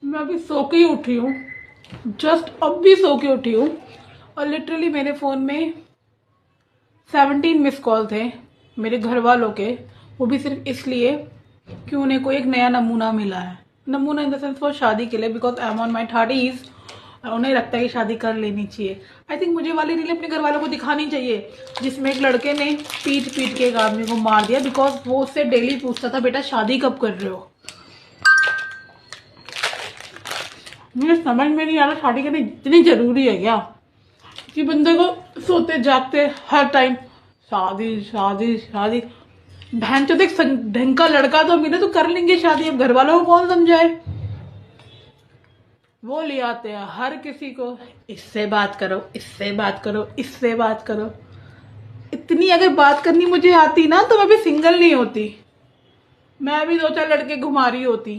मैं अभी सो के ही उठी हूँ, जस्ट अब भी सो के उठी हूँ। और लिटरली मेरे फ़ोन में 17 मिस कॉल थे मेरे घर वालों के, वो भी सिर्फ इसलिए कि उन्हें कोई एक नया नमूना मिला है। नमूना इन द सेंस फॉर शादी के लिए, because I am on my 30s और उन्हें लगता है कि शादी कर लेनी चाहिए। आई थिंक मुझे वाली रील अपने घर वालों को दिखानी चाहिए जिसमें एक लड़के ने पीट पीट के एक आदमी को मार दिया, बिकॉज वो उससे डेली पूछता था बेटा शादी कब कर रहे हो। मुझे समझ में नहीं आ रहा शादी करनी इतनी जरूरी है क्या कि बंदे को सोते जागते हर टाइम शादी शादी शादी। बहन चो देख, ढंग का लड़का तो मिले तो कर लेंगे शादी, अब घर वालों को कौन समझाए। वो ले आते हैं हर किसी को, इससे बात करो, इससे बात करो, इससे बात करो। इतनी अगर बात करनी मुझे आती ना तो मैं भी सिंगल नहीं होती, मैं भी 2-4 लड़के घुमा रही होती।